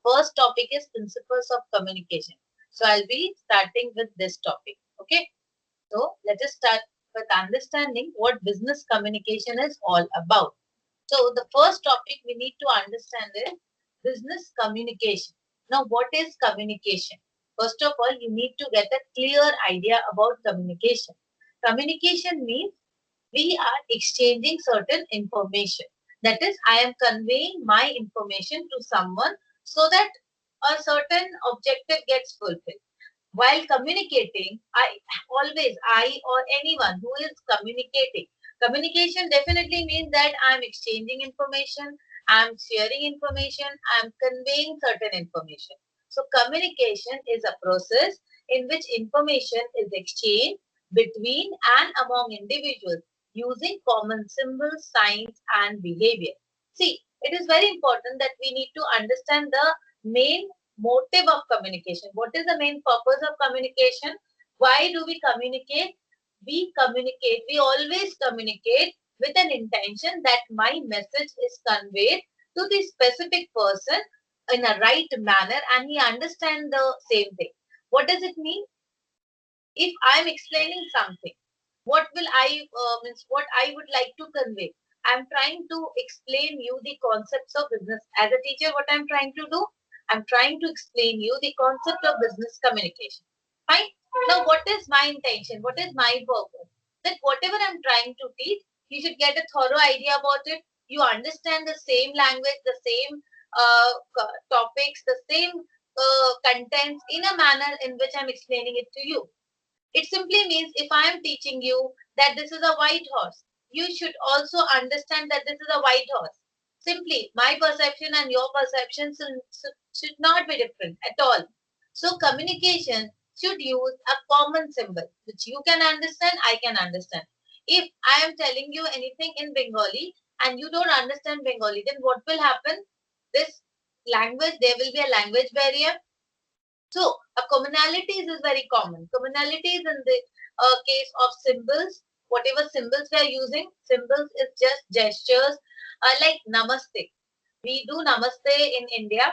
first topic is principles of communication. So I'll be starting with this topic. Okay. So let us start with understanding what business communication is all about. So the first topic we need to understand is business communication. Now, what is communication? First of all, you need to get a clear idea about communication. Communication means we are exchanging certain information. That is, I am conveying my information to someone so that a certain objective gets fulfilled. While communicating, I or anyone who is communicating, communication definitely means that I'm exchanging information, I'm sharing information, I'm conveying certain information. So communication is a process in which information is exchanged between and among individuals using common symbols, signs, and behavior. See, it is very important that we need to understand the main motive of communication. What is the main purpose of communication? Why do we communicate? We always communicate with an intention that my message is conveyed to the specific person in a right manner and he understands the same thing. What does it mean? If I am explaining something, what I would like to convey. I'm trying to explain you the concepts of business. As a teacher, what I'm trying to do? I'm trying to explain you the concept of business communication. Fine. Now, what is my intention? What is my purpose? That whatever I'm trying to teach, you should get a thorough idea about it. You understand the same language, the same topics, the same contents in a manner in which I'm explaining it to you. It simply means if I am teaching you that this is a white horse, you should also understand that this is a white horse. Simply, my perception and your perception should not be different at all. So, communication should use a common symbol which you can understand, I can understand. If I am telling you anything in Bengali and you don't understand Bengali, then what will happen? This language, there will be a language barrier. So, a commonalities is very common. Commonalities in the case of symbols, whatever symbols we are using, symbols is just gestures like namaste. We do namaste in India,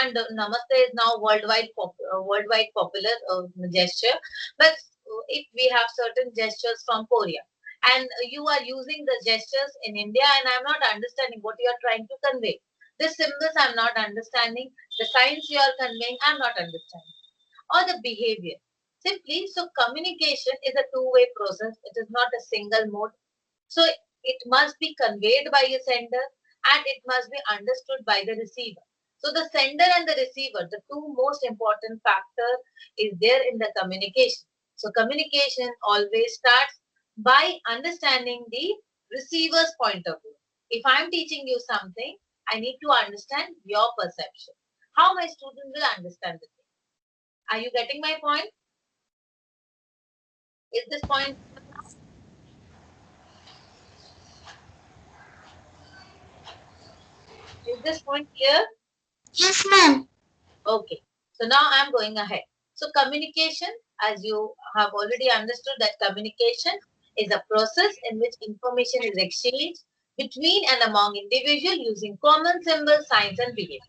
and namaste is now worldwide popular gesture. But if we have certain gestures from Korea, and you are using the gestures in India, and I'm not understanding what you are trying to convey. The symbols I'm not understanding, the signs you are conveying, I'm not understanding. Or the behavior. Simply, so communication is a two-way process. It is not a single mode. So it must be conveyed by a sender and it must be understood by the receiver. So the sender and the receiver, the two most important factor is there in the communication. So communication always starts by understanding the receiver's point of view. If I'm teaching you something, I need to understand your perception. How my student will understand the thing. Are you getting my point? Is this point clear? Yes, ma'am. Okay. So now I'm going ahead. So communication, as you have already understood that communication is a process in which information is exchanged between and among individuals using common symbols, signs and behavior.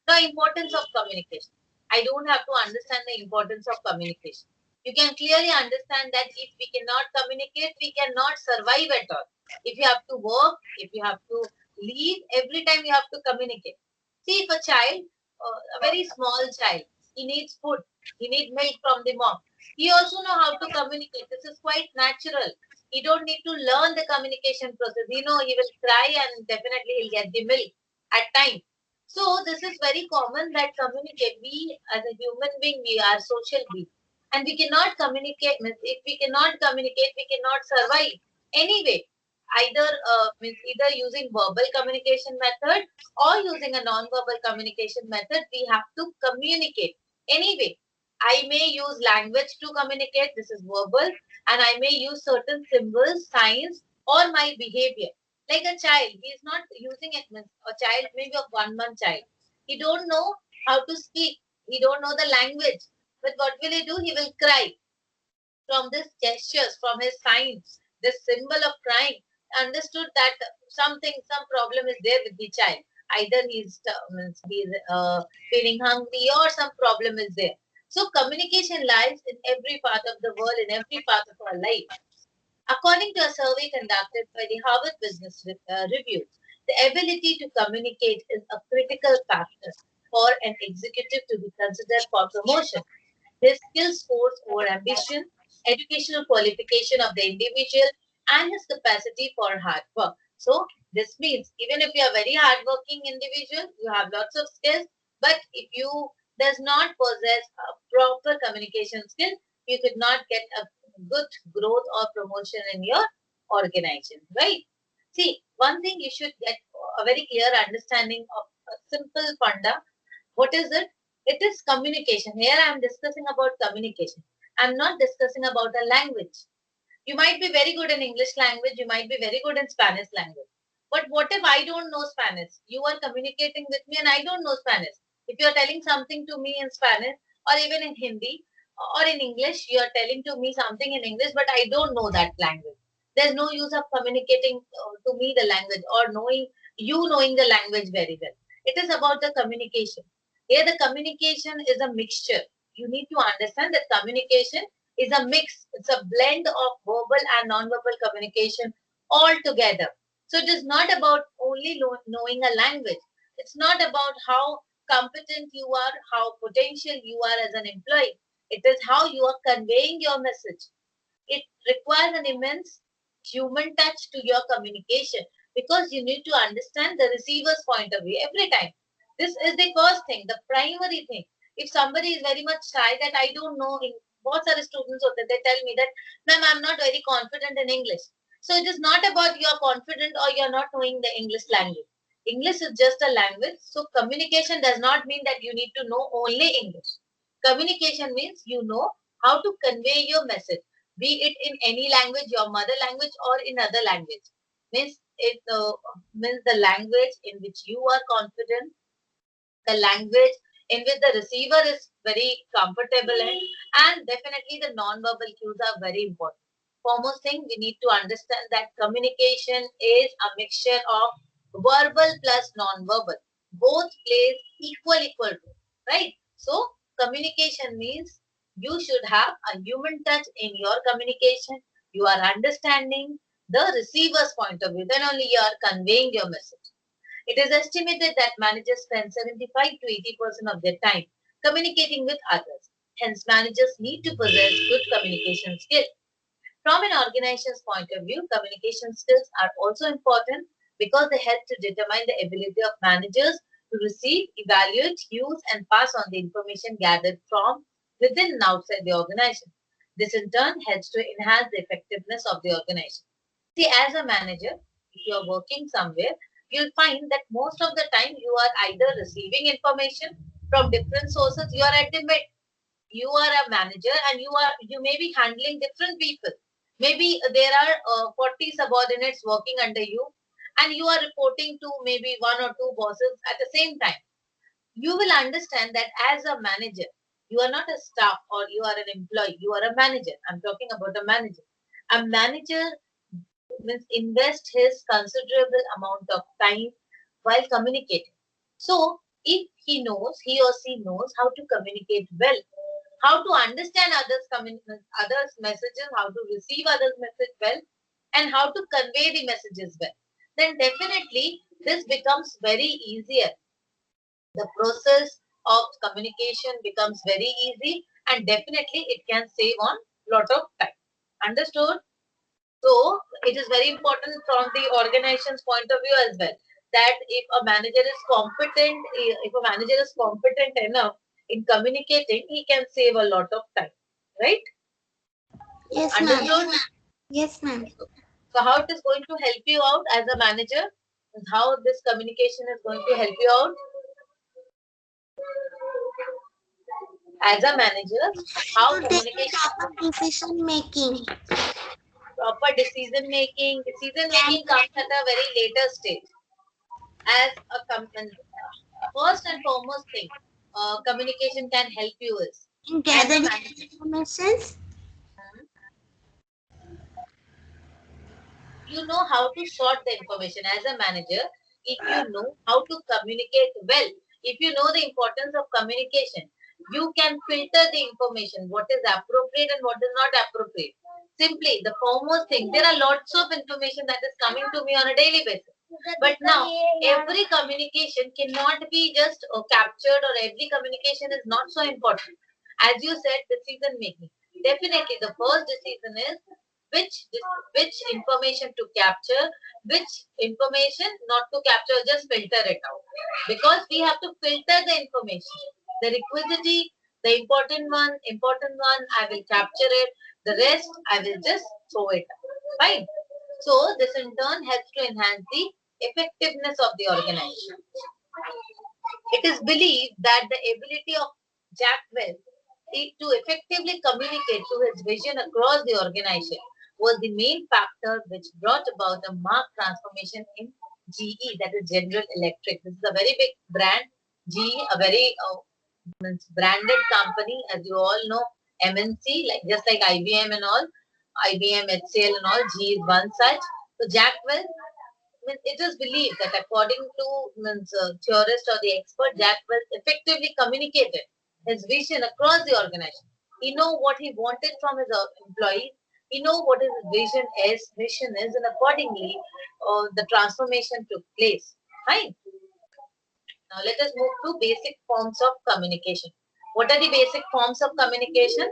The importance of communication. I don't have to understand the importance of communication. You can clearly understand that if we cannot communicate, we cannot survive at all. If you have to work, if you have to leave, every time you have to communicate. See, if a child, a very small child, he needs food, he needs milk from the mom. He also know how to communicate. This is quite natural. He don't need to learn the communication process. He know he will cry and definitely he'll get the milk at time. So this is very common that communicate. We as a human being, we are social beings, and we cannot communicate. If we cannot communicate, we cannot survive. Anyway, either using verbal communication method or using a non-verbal communication method, we have to communicate. Anyway, I may use language to communicate. This is verbal, and I may use certain symbols, signs, or my behavior like a child, he is not using it. Means a child, maybe a 1 month child, he don't know how to speak, he don't know the language, but what will he do? He will cry. From this gestures, from his signs, this symbol of crying, understood that some problem is there with the child. Either he's feeling hungry or some problem is there. So communication lies in every part of the world, in every part of our life. According to a survey conducted by the Harvard Business Review, the ability to communicate is a critical factor for an executive to be considered for promotion. His skill scores over ambition, educational qualification of the individual, and his capacity for hard work. So, this means even if you are a very hardworking individual, you have lots of skills, but if you does not possess a proper communication skill, you could not get a good growth or promotion in your organization, right? See, one thing you should get a very clear understanding of a simple funda. What is it? It is communication. Here I am discussing about communication. I'm not discussing about a language. You might be very good in English language, you might be very good in Spanish language. But what if I don't know Spanish? You are communicating with me and I don't know Spanish. If you are telling something to me in Spanish or even in Hindi or in English, you are telling to me something in English, but I don't know that language. There's no use of communicating to me the language or knowing the language very well. It is about the communication. Here, the communication is a mixture. You need to understand that communication is a mix. It's a blend of verbal and non-verbal communication all together. So it is not about only knowing a language. It's not about how competent you are, how potential you are as an employee. It is how you are conveying your message. It requires an immense human touch to your communication because you need to understand the receiver's point of view every time. This is the first thing, the primary thing. If somebody is very much shy that I don't know, बहुत सारे students होते they tell me that, ma'am, I'm not very confident in English. So it is not about you're confident or you're not knowing the English language. English is just a language. So communication does not mean that you need to know only English. Communication means you know how to convey your message, be it in any language, your mother language, or in other language. Means the language in which you are confident, the language in which the receiver is very comfortable in, and definitely the non-verbal cues are very important. Foremost thing, we need to understand that communication is a mixture of verbal plus non-verbal. Both plays equal role, right? So communication means you should have a human touch in your communication. You are understanding the receiver's point of view. Then only you are conveying your message. It is estimated that managers spend 75 to 80% of their time communicating with others. Hence, managers need to possess good communication skills. From an organization's point of view, communication skills are also important because they help to determine the ability of managers to receive, evaluate, use, and pass on the information gathered from within and outside the organization. This in turn helps to enhance the effectiveness of the organization. See, as a manager, if you are working somewhere, you'll find that most of the time you are either receiving information from different sources, you are at the mid. You are a manager and you may be handling different people. Maybe there are 40 subordinates working under you and you are reporting to maybe one or two bosses at the same time. You will understand that as a manager, you are not a staff or you are an employee, you are a manager. I'm talking about a manager. A manager means invest his considerable amount of time while communicating. So if he or she knows how to communicate well, how to understand others' messages, how to receive others' message well, and how to convey the messages well, then definitely this becomes very easier. The process of communication becomes very easy and definitely it can save on lot of time. Understood? So it is very important from the organization's point of view as well that if a manager is competent, if a manager is competent enough in communicating, he can save a lot of time, right? Yes, ma'am. Understood? Yes, ma'am. So how it is going to help you out as a manager? How this communication is going to help you out as a manager? How To take communication, proper decision making. proper decision making comes at a very later stage. As a first and foremost thing communication can help you is In as a gathering manager. informations. You know how to sort the information as a manager. if you know how to communicate well, if you know the importance of communication, you can filter the information, what is appropriate and what is not appropriate. Simply, the foremost thing, there are lots of information that is coming to me on a daily basis. But now, every communication cannot be just captured, or every communication is not so important. As you said, decision making. Definitely, the first decision is which information to capture, which information not to capture, just filter it out. Because we have to filter the information. The requisity, the important one, I will capture it. The rest, I will just throw it out. Fine. So this in turn helps to enhance the effectiveness of the organization. It is believed that the ability of Jack Welch to effectively communicate to his vision across the organization was the main factor which brought about a marked transformation in GE, that is General Electric. This is a very big brand. GE, a very branded company, as you all know, MNC, like just like IBM and all, IBM, HCL and all, GE is one such. So Jack Welch, it is believed that according to theorist or the expert, Jack Welch effectively communicated his vision across the organization. He know what he wanted from his employees. He know what his mission is, and accordingly, the transformation took place. Fine. Now let us move to basic forms of communication. What are the basic forms of communication?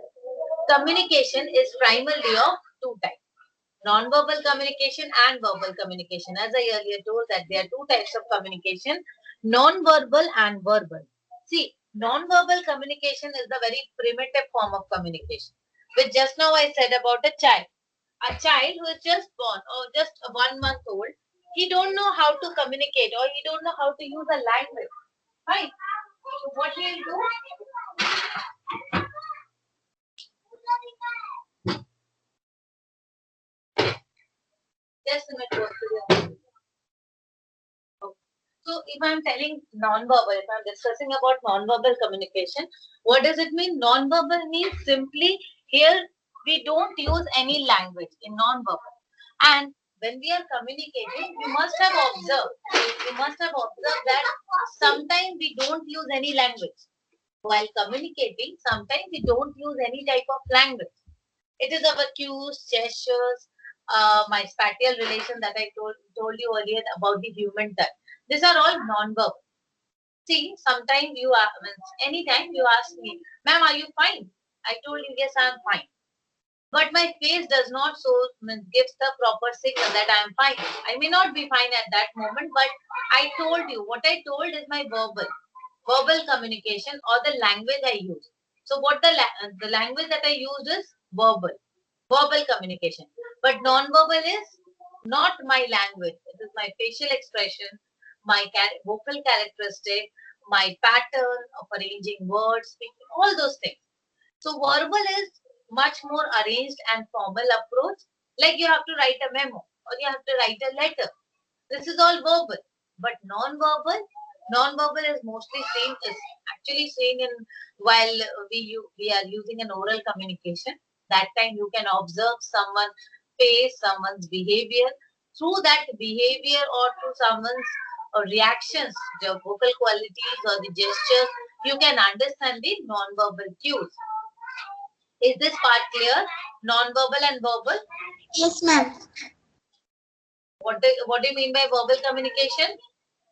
Communication is primarily of two types: non-verbal communication and verbal communication. As I earlier told that there are two types of communication, non-verbal and verbal. See, non-verbal communication is the very primitive form of communication, which just now I said about a child. A child who is just born or just 1 month old, he don't know how to communicate, or he don't know how to use a language. Right? So what he'll do? Just a minute. So if I'm telling non-verbal, if I'm discussing about non-verbal communication, what does it mean? Non-verbal means simply here we don't use any language in non-verbal. And when we are communicating, you must have observed that sometimes we don't use any language. While communicating, sometimes we don't use any type of language. It is our cues, gestures, my spatial relation that I told you earlier about the human touch. These are all non-verbal. See, sometimes anytime you ask me, ma'am, are you fine? I told you, yes, I am fine. But my face does not gives the proper signal that I am fine. I may not be fine at that moment, but I told you, what I told is my verbal communication, or the language I use. So what the language that I used is verbal communication. But non-verbal is not my language. It is my facial expression, my vocal characteristic, my pattern of arranging words, speaking, all those things. So verbal is much more arranged and formal approach, like you have to write a memo or you have to write a letter. This is all verbal. But non-verbal is mostly actually seen in while we are using an oral communication. That time you can observe someone's face, someone's behavior. Through that behavior or through someone's reactions, the vocal qualities or the gestures, you can understand the non-verbal cues. Is this part clear? Non-verbal and verbal? Yes, ma'am. What do you mean by verbal communication?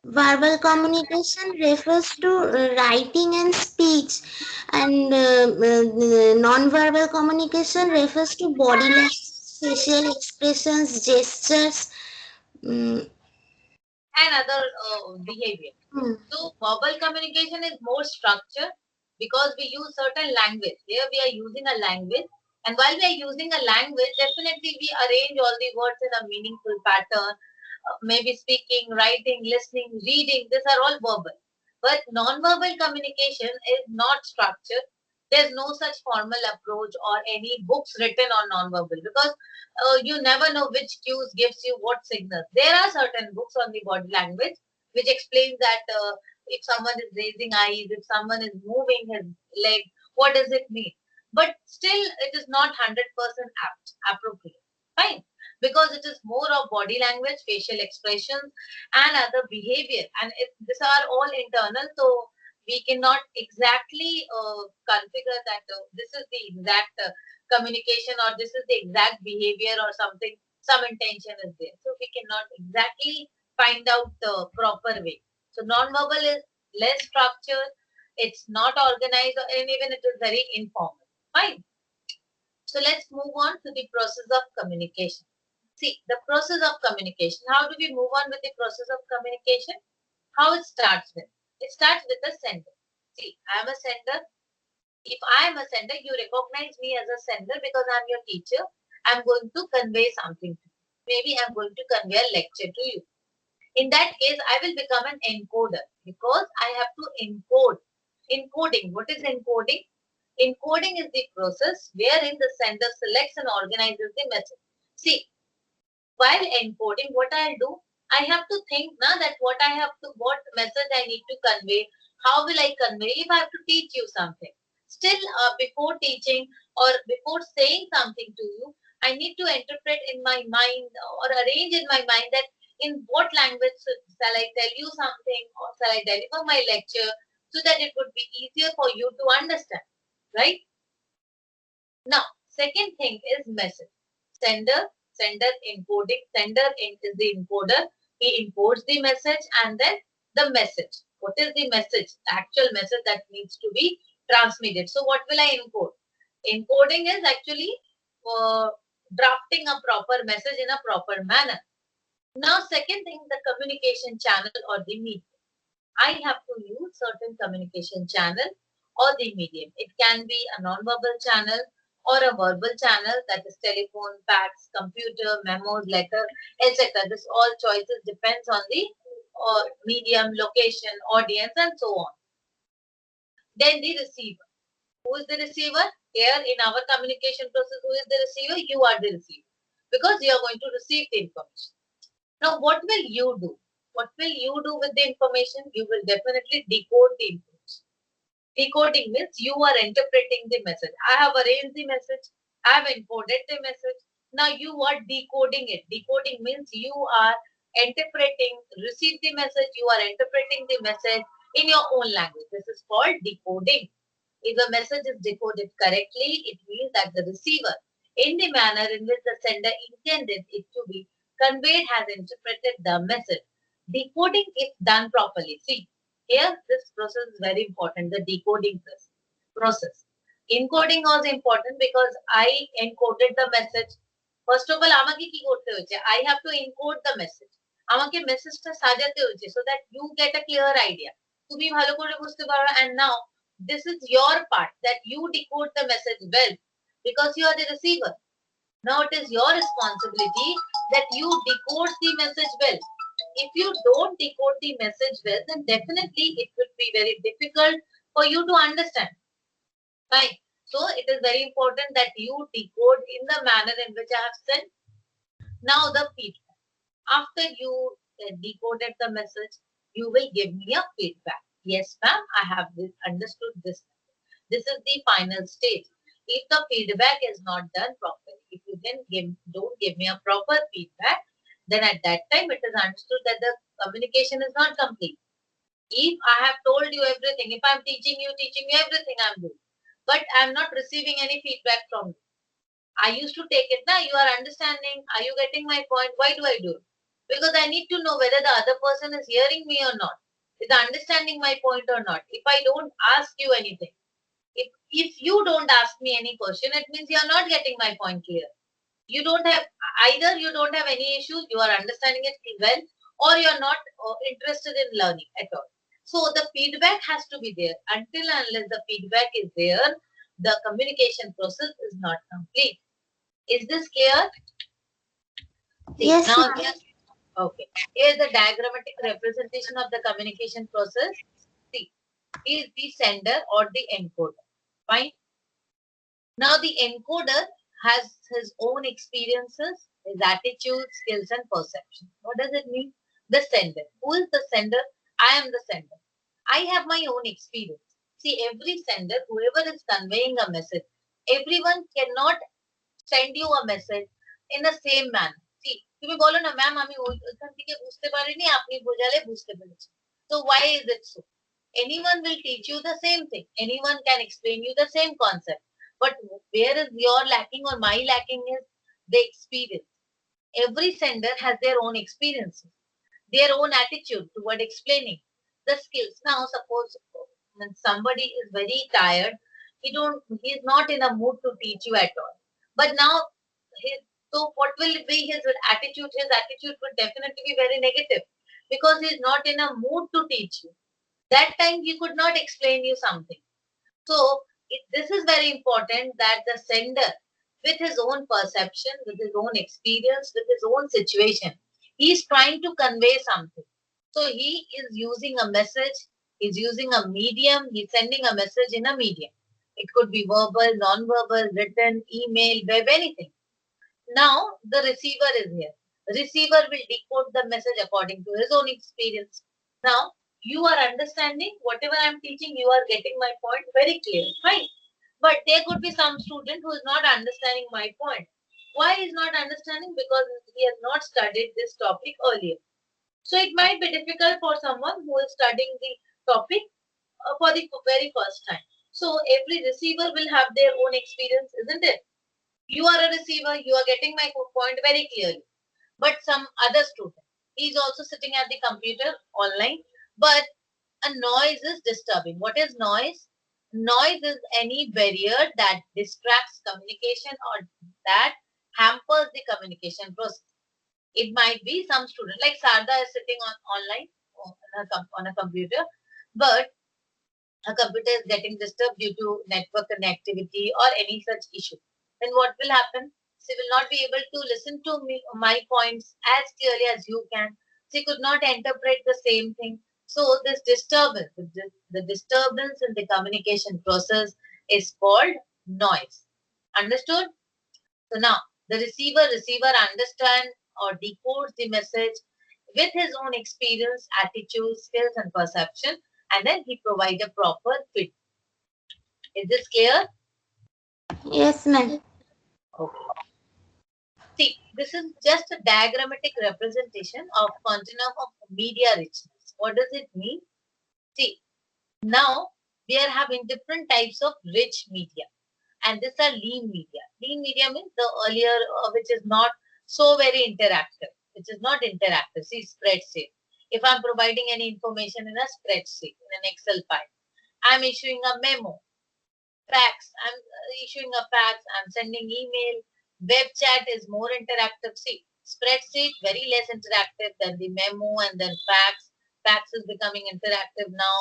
Verbal communication refers to writing and speech, and non-verbal communication refers to body language, facial expressions, gestures. Mm, And other behavior. mm, So verbal communication is more structured because we use certain language. Here we are using a language, and while we are using a language, definitely we arrange all the words in a meaningful pattern. Maybe speaking, writing, listening, reading. These are all verbal. But non-verbal communication is not structured. There's no such formal approach or any books written on non-verbal, because you never know which cues gives you what signals. There are certain books on the body language which explains that if someone is raising eyes, if someone is moving his leg, what does it mean? But still, it is not 100% appropriate. Fine. because it is more of body language, facial expressions, and other behavior. And these are all internal, so we cannot exactly configure that this is the exact communication, or this is the exact behavior, or something, some intention is there. So we cannot exactly find out the proper way. So non-verbal is less structured, it's not organized, and even it is very informal. Fine. So let's move on to the process of communication. See, the process of communication. How do we move on with the process of communication? How it starts with? It starts with a sender. See, I am a sender. If I am a sender, you recognize me as a sender because I am your teacher. I am going to convey something to you. Maybe I am going to convey a lecture to you. In that case, I will become an encoder because I have to encode. Encoding. What is encoding? Encoding is the process wherein the sender selects and organizes the message. See, while encoding, what I'll do, I have to think now that what message I need to convey, how will I convey if I have to teach you something. Still, before teaching or before saying something to you, I need to interpret in my mind or arrange in my mind that in what language shall I tell you something or shall I deliver my lecture so that it would be easier for you to understand, right? Now, second thing is message. Sender encoding. Is the encoder. He encodes the message, and then the message. What is the message? The actual message that needs to be transmitted. So what will I encode? Encoding is actually uh, drafting a proper message in a proper manner. Now, second thing, the communication channel or the medium. I have to use certain communication channel or the medium. It can be a non-verbal channel or a verbal channel, that is telephone, fax, computer, memos, letter, etc. This all choices depends on the medium, location, audience, and so on. Then the receiver. Who is the receiver? Here in our communication process, who is the receiver? You are the receiver because you are going to receive the information. Now, what will you do? What will you do with the information? You will definitely decode the information. Decoding means you are interpreting the message. I have arranged the message. I have encoded the message. Now you are decoding it. Decoding means you are interpreting, receive the message, you are interpreting the message in your own language. This is called decoding. If the message is decoded correctly, it means that the receiver, in the manner in which the sender intended it to be conveyed, has interpreted the message. Decoding is done properly. See, here this process is very important, the decoding process. Encoding was important because I encoded the message. First of all, আমাকে কি করতে হয়েছে? I have to encode the message. আমাকে মেসেজটা সাজাতে হয়েছে so that you get a clear idea. তুমি ভালো করে বুঝতে পারো, and now this is your part that you decode the message well because you are the receiver. Now it is your responsibility that you decode the message well. If you don't decode the message well, then definitely it will be very difficult for you to understand. Fine. So it is very important that you decode in the manner in which I have said. Now the feedback. After you decoded the message, you will give me a feedback. Yes, ma'am, I have understood this. This is the final stage. If the feedback is not done properly, if you then don't give me a proper feedback, then at that time it is understood that the communication is not complete. If I have told you everything, if I'm teaching you everything I'm doing, but I'm not receiving any feedback from you. I used to take it now. You are understanding. Are you getting my point? Why do I do it? Because I need to know whether the other person is hearing me or not. Is understanding my point or not. If I don't ask you anything, if you don't ask me any question, it means you are not getting my point clear. You don't have, either you don't have any issue, you are understanding it well, or you are not interested in learning at all. So the feedback has to be there. Until and unless the feedback is there, the communication process is not complete. Is this clear? See, Yes, now ma'am. okay. Here's the diagrammatic representation of the communication process. See, is the sender or the encoder. Fine. Now the encoder has his own experiences, his attitude, skills, and perception. What does it mean? The sender. Who is the sender? I am the sender. I have my own experience. See, every sender, whoever is conveying a message, everyone cannot send you a message in the same manner. তুমি বলো না ma'am আমি ওইখান থেকে বুঝতে পারিনি আপনি বোঝালে বুঝতে পেরেছি so why is it so anyone will teach you the same thing anyone can explain you the same concept but where is your lacking or my lacking is the experience every sender has their own experiences their own attitude toward explaining the skills. Now, suppose when somebody is very tired, he is not in a mood to teach you at all. But now, so what will be his attitude? His attitude would definitely be very negative because he is not in a mood to teach you. That time he could not explain you something. So this is very important that the sender, with his own perception, with his own experience, with his own situation, he is trying to convey something. So he is using a message, he's using a medium, he's sending a message in a medium. It could be verbal, non-verbal, written, email, web, anything. Now the receiver is here. The receiver will decode the message according to his own experience. Now you are understanding whatever I'm teaching, you are getting my point very clear, right? But there could be some student who is not understanding my point. Why is not understanding? Because he has not studied this topic earlier. So it might be difficult for someone who is studying the topic for the very first time. So every receiver will have their own experience, isn't it? You are a receiver, you are getting my point very clearly. But some other student, he is also sitting at the computer online, but a noise is disturbing. What is noise? Noise is any barrier that distracts communication or that hampers the communication process. It might be some student, like Sarda is sitting online on a computer, but her computer is getting disturbed due to network connectivity or any such issue. Then what will happen? She will not be able to listen to me, my points as clearly as you can. She could not interpret the same thing. So this disturbance, the disturbance in the communication process is called noise. Understood? So now the receiver understands or decodes the message with his own experience, attitude, skills, and perception, and then he provides a proper fit. Is this clear? Yes, ma'am. Okay. See, this is just a diagrammatic representation of continuum of media richness. What does it mean? See, now we are having different types of rich media, and these are lean media. Lean media means the earlier, which is not so very interactive, which is not interactive. See, spreadsheet. If I'm providing any information in a spreadsheet, in an Excel file, I'm issuing a memo, fax, I'm issuing a fax, I'm sending email. Web chat is more interactive. See, spreadsheet very less interactive than the memo and then fax. Fax is becoming interactive now.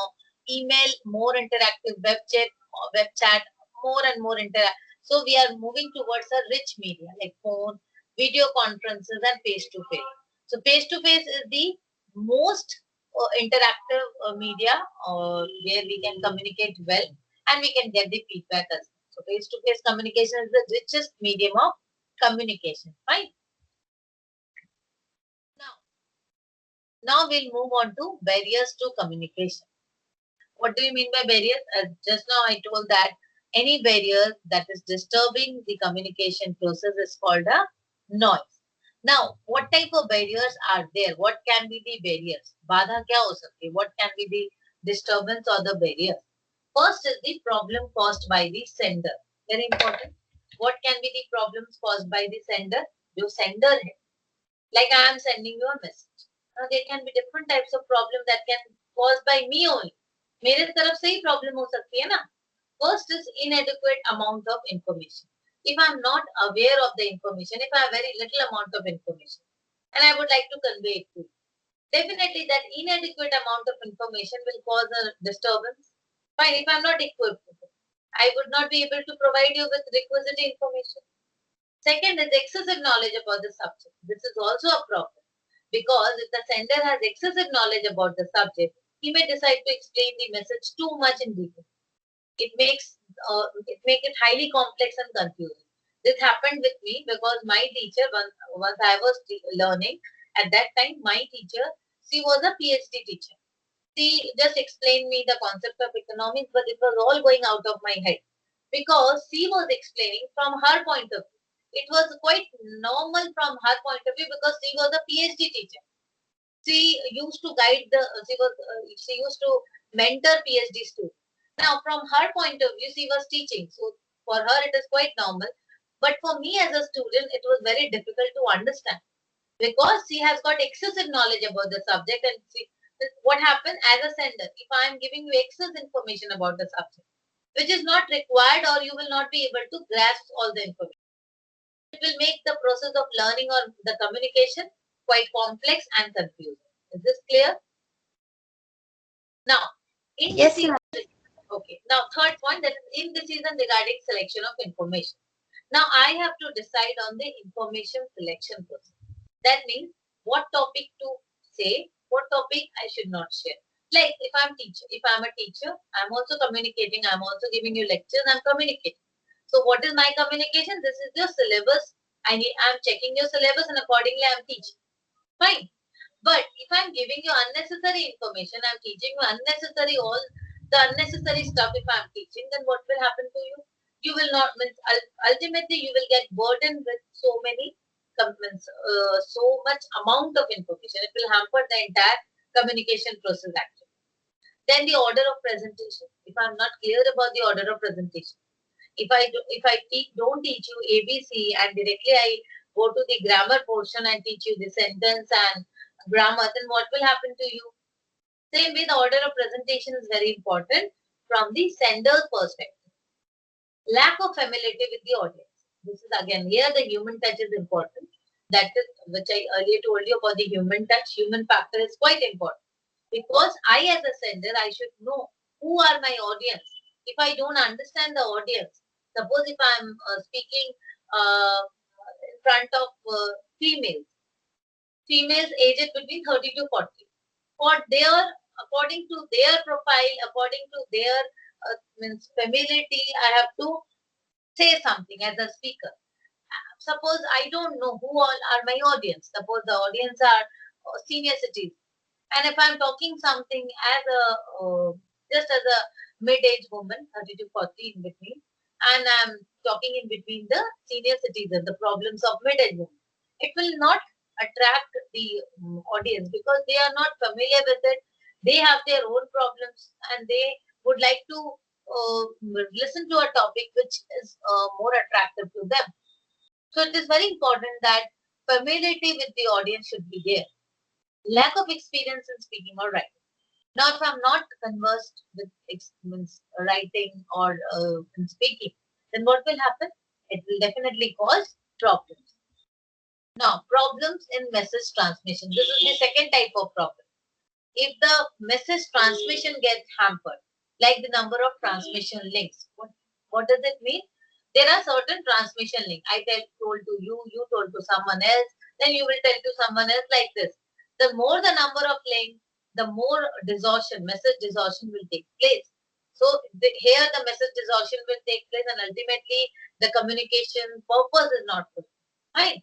Email more interactive. Web chat more and more interactive. So we are moving towards a rich media like phone, video conferences, and face to face. So face to face is the most interactive media where we can communicate well and we can get the feedback as well. So face-to-face communication is the richest medium of communication. Fine. Now, now we'll move on to barriers to communication. What do you mean by barriers? Just now I told that any barrier that is disturbing the communication process is called a noise. Now, what type of barriers are there? What can be the barriers? Badha kya ho sakti? What can be the disturbance or the barrier? First is the problem caused by the sender. Very important. What can be the problems caused by the sender? जो sender है, like I am sending you a message. Now there can be different types of problem that can caused by me only. मेरे तरफ से ही problem हो सकती है ना. First is inadequate amount of information. If I am not aware of the information, if I have very little amount of information, and I would like to convey it to you, definitely that inadequate amount of information will cause a disturbance. Fine, if I'm not equipped with it, I would not be able to provide you with requisite information. Second is excessive knowledge about the subject. This is also a problem because if the sender has excessive knowledge about the subject, he may decide to explain the message too much in detail. It makes it highly complex and confusing. This happened with me because my teacher, once I was learning, at that time my teacher, she was a PhD teacher. She just explained me the concept of economics, but it was all going out of my head because she was explaining from her point of view. it was quite normal from her point of view because she was a PhD teacher. She used to guide the, she used to mentor PhD students. Now, from her point of view, she was teaching. So, for her, it is quite normal. But for me as a student, it was very difficult to understand because she has got excessive knowledge about the subject. And see, what happens as a sender, if I am giving you excess information about the subject, which is not required, or you will not be able to grasp all the information. It will make the process of learning or the communication quite complex and confusing. Is this clear? Now, Yes, ma'am. okay. Now, third point, that is indecision regarding selection of information. Now, I have to decide on the information selection process. That means what topic to say, what topic I should not share. Like if I'm a teacher, I'm also communicating, I'm also giving you lectures, I'm communicating. So what is my communication? This is your syllabus. I'm checking your syllabus and accordingly I'm teaching. Fine. But if I'm giving you unnecessary information, I'm teaching you unnecessary, all the unnecessary stuff, if I'm teaching, then what will happen to you? You will not, means ultimately you will get burdened with so many so much amount of information. It will hamper the entire communication process actually. Then the order of presentation. If I'm not clear about the order of presentation, if I don't teach you ABC and directly I go to the grammar portion and teach you the sentence and grammar, then what will happen to you? Same way, the order of presentation is very important from the sender's perspective. Lack of familiarity with the audience. This is again here the human touch is important. That is which I earlier told you about the human touch. Human factor is quite important because I as a sender I should know who are my audience. If I don't understand the audience, suppose if I'm speaking in front of females aged between 30 to 40, for their, according to their profile, according to their means familiarity, I have to say something as a speaker. Suppose I don't know who all are my audience. Suppose the audience are senior citizens, and if I'm talking something as a just as a mid-age woman, 30 to 40 in between, and I'm talking in between the senior citizens, the problems of mid-age women, it will not attract the audience because they are not familiar with it. They have their own problems and they would like to listen to a topic which is more attractive to them. So it is very important that familiarity with the audience should be there. Lack of experience in speaking or writing. Now, if I'm not conversed with writing or in speaking, then what will happen? It will definitely cause problems. Now, problems in message transmission. This is the second type of problem. If the message transmission gets hampered, like the number of transmission links, what does it mean? There are certain transmission links. Told to you, you told to someone else, then you will tell to someone else like this. The more the number of links, the more distortion, message distortion will take place. So here the message distortion will take place and ultimately the communication purpose is not fulfilled. Right?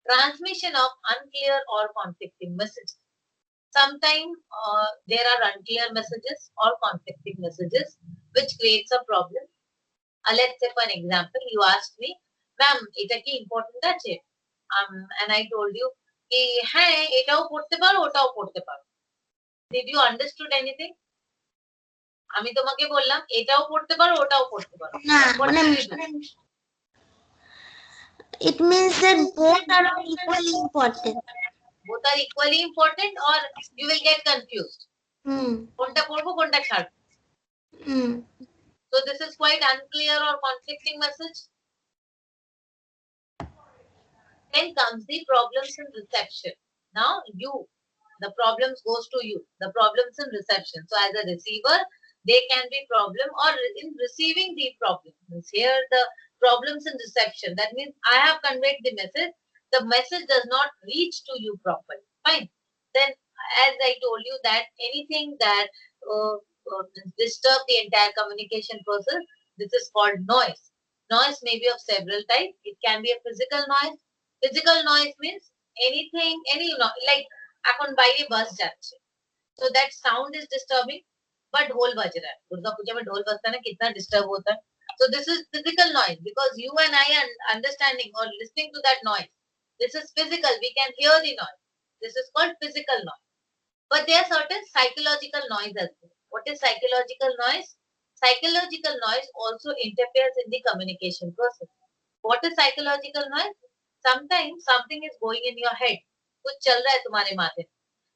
Transmission of unclear or conflicting messages. Sometimes there are unclear messages or conflicting messages which creates a problem. Let's say for an example, you asked me, ma'am, এটা কি important আছে? And I told you, হ্যাঁ এটাও পড়তে পারো ওটাও পড়তে পারো. Did you understood anything? আমি তোমাকে বললাম এটাও পড়তে পারো ওটাও পড়তে পারো. না, What মানে did you do? it means that both are equally important. Both are equally important or you will get confused. কোনটা পড়বো কোনটা ছাড়বো. So this is quite unclear or conflicting message. Then comes the problems in reception. Now the problems goes to you. The problems in reception. So as a receiver, there can be problem or in receiving the problem. Here the problems in reception. That means I have conveyed the message. The message does not reach to you properly. Fine. Then as I told you that anything that disturb the entire communication process, this is called noise. Noise may be of several types. It can be a physical noise. Physical noise means anything, like এখন বাইরে বাস যাচ্ছে. So that sound is disturbing, but ढोल बज रहा है. दुर्गा पूजा में ढोल बजता है ना, कितना disturb होता है. So this is physical noise because you and I are understanding or listening to that noise. This is physical. We can hear the noise. This is called physical noise. But there are certain psychological noise as well. What is psychological noise? Psychological noise also interferes in the communication process. What is psychological noise? Sometimes something is going in your head. कुछ चल रहा है तुम्हारे माथे में.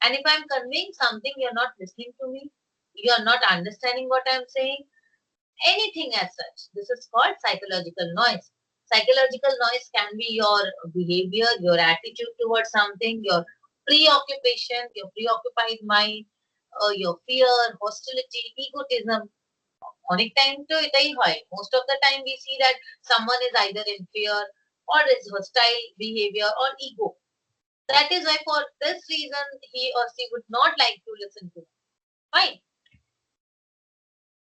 And if I'm conveying something, you're not listening to me. You're not understanding what I'm saying. Anything as such. This is called psychological noise. Psychological noise can be your behavior, your attitude towards something, your preoccupation, your preoccupied mind, your fear, hostility, egotism. Onic time to itai hoy. Most of the time we see that someone is either in fear or is hostile behavior or ego. That is why for this reason he or she would not like to listen to. Fine.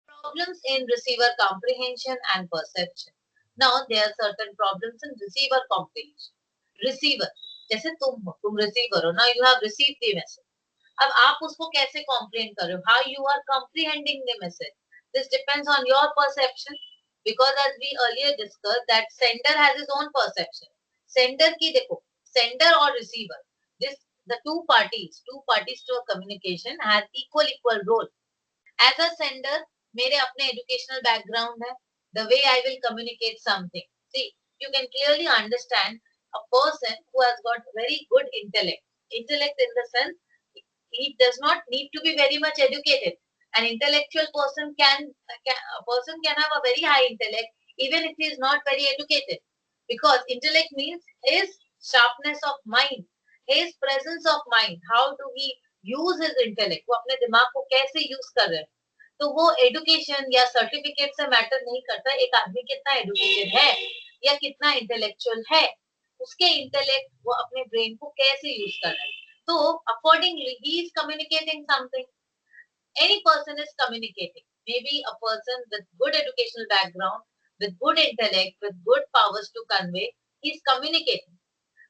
Problems in receiver comprehension and perception. Now there are certain problems in receiver comprehension. Receiver, जैसे तुम receiver हो, now you have received the message. अब आप उसको कैसे comprehend कर रहे हो? How you are comprehending the message? This depends on your perception, because as we earlier discussed that sender has his own perception. Sender की देखो, sender or receiver, this the two parties to a communication has equal role. As a sender, मेरे अपने educational background है, the way I will communicate something. See, you can clearly understand a person who has got very good intellect. Intellect in the sense, he does not need to be very much educated. An intellectual person can have a very high intellect even if he is not very educated, because intellect means his sharpness of mind, his presence of mind. How do he use his intellect? वो अपने दिमाग को कैसे use कर रहे हैं? तो वो एजुकेशन या सर्टिफिकेट से मैटर नहीं करता. एक आदमी कितना एजुकेटेड है या कितना इंटेलेक्चुअल है, उसके इंटेलेक्ट वो अपने ब्रेन को कैसे यूज कर रहा है. तो accordingly he is communicating something. Any person is communicating. Maybe a person with good educational background, with good intellect, with good powers to convey, he is communicating.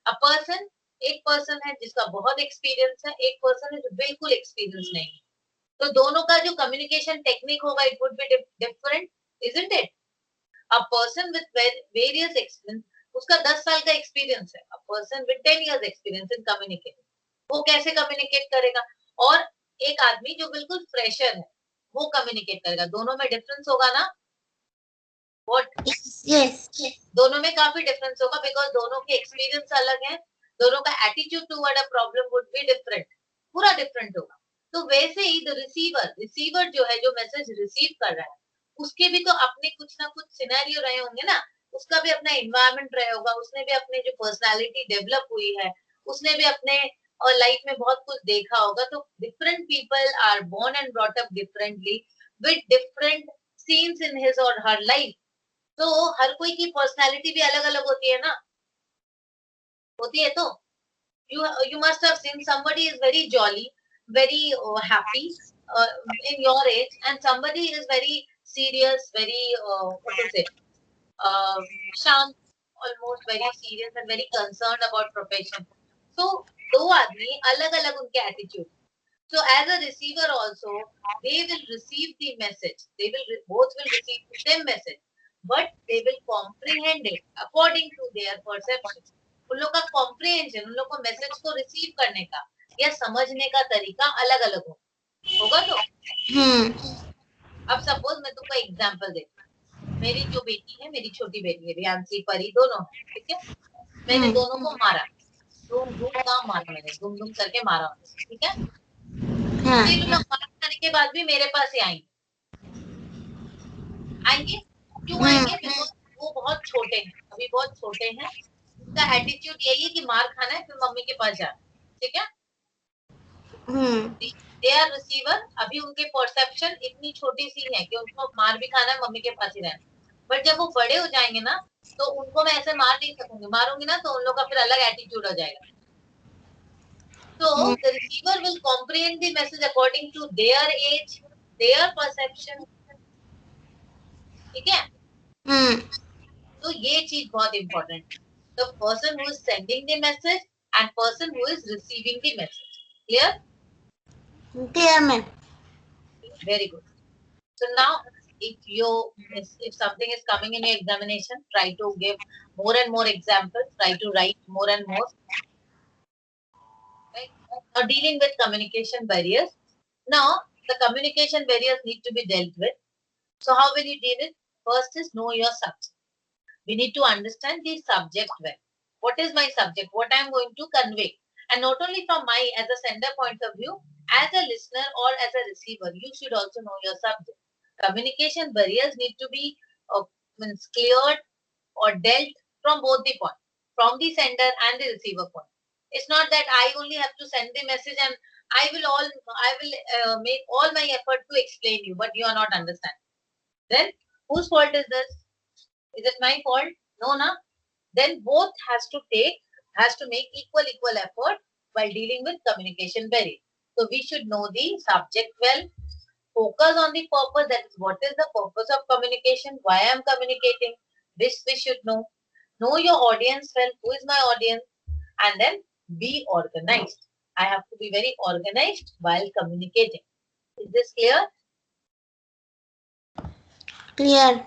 A person, एक person है जिसका बहुत experience है, एक person है जो बिल्कुल experience नहीं है. तो दोनों का जो communication technique होगा, it would be different, isn't it? A person with various experience, उसका 10 साल का experience है. A person with 10 years experience in communicating, वो कैसे communicate करेगा? और एक आदमी जो बिल्कुल फ्रेशर है, वो कम्युनिकेट करेगा. दोनों में डिफरेंस होगा ना? व्हाट? Yes. दोनों में काफी डिफरेंस होगा, बिकॉज दोनों के एक्सपीरियंस अलग है, दोनों का attitude toward a problem would be different, पूरा डिफरेंट होगा. तो वैसे ही द रिसीवर जो है, जो मैसेज रिसीव कर रहा है, उसके भी तो अपने कुछ ना कुछ सिनेरियो रहे होंगे ना. उसका भी अपना एनवायरनमेंट रहा होगा, उसने भी अपने जो पर्सनालिटी डेवलप हुई है, उसने भी अपने और लाइफ में बहुत कुछ देखा होगा. तो different people are born and brought up differently with different scenes in his or her life. तो हर कोई की पर्सनालिटी भी अलग अलग होती है ना, होती है. तो you must have seen somebody is very jolly, very happy in your age, and somebody is very serious, very what to say, shant, almost very serious and very concerned about profession. So दो आदमी अलग अलग उनके attitude. So as a receiver also, they will receive the message. Both will receive the same message, but they will comprehend it according to their perception. उन लोग का comprehension, उन लोग को मैसेज को रिसीव करने का या समझने का तरीका अलग अलग होगा. तो अब सपोज मैं तुमको एग्जांपल देती हूँ. मेरी जो बेटी है, मेरी छोटी बेटी है, रियांसी, परी, दोनों है, ठीक है. मैंने दोनों को मारा, धूम मारा, मैंने धूम करके मारा, ठीक है. फिर लोग मार करने के बाद भी मेरे पास ही आएंगे. क्यों आएंगे? बिकॉज वो बहुत छोटे हैं, अभी बहुत छोटे हैं. उनका एटीट्यूड यही है कि मार खाना है, फिर मम्मी के पास जाना, ठीक है. They are receiver. अभी उनके परसेप्शन इतनी छोटी सी है कि उनको मार भी खाना है, मम्मी के पास ही रहना. बट जब वो बड़े हो जाएंगे ना, तो उनको मैं ऐसे मार नहीं सकूंगी. मारूंगी ना तो उन लोग का फिर अलग एटीट्यूड हो जाएगा. So the receiver will comprehend the message according to their age, their perception. ठीक है. तो ये चीज बहुत important. The person who is sending the message and person who is receiving the message. Clear? Clear, ma'am. Very good. So now if something is coming in your examination, try to give more and more examples, try to write more and more. Right? Now, dealing with communication barriers. Now, the communication barriers need to be dealt with. So, how will you deal it? First is know your subject. We need to understand the subject well. What is my subject? What I am going to convey? And not only from my as a sender point of view, as a listener or as a receiver, you should also know your subject. Communication barriers need to be cleared or dealt from both the point, from the sender and the receiver point. It's not that I only have to send the message and I will make all my effort to explain you, but you are not understanding. Then whose fault is this? Is it my fault? No, na. Then both has to make equal effort while dealing with communication barrier. So we should know the subject well, focus on the purpose, that is what is the purpose of communication, why I am communicating, this we should know your audience well, who is my audience, and then be organized. I have to be very organized while communicating. Is this clear? Clear.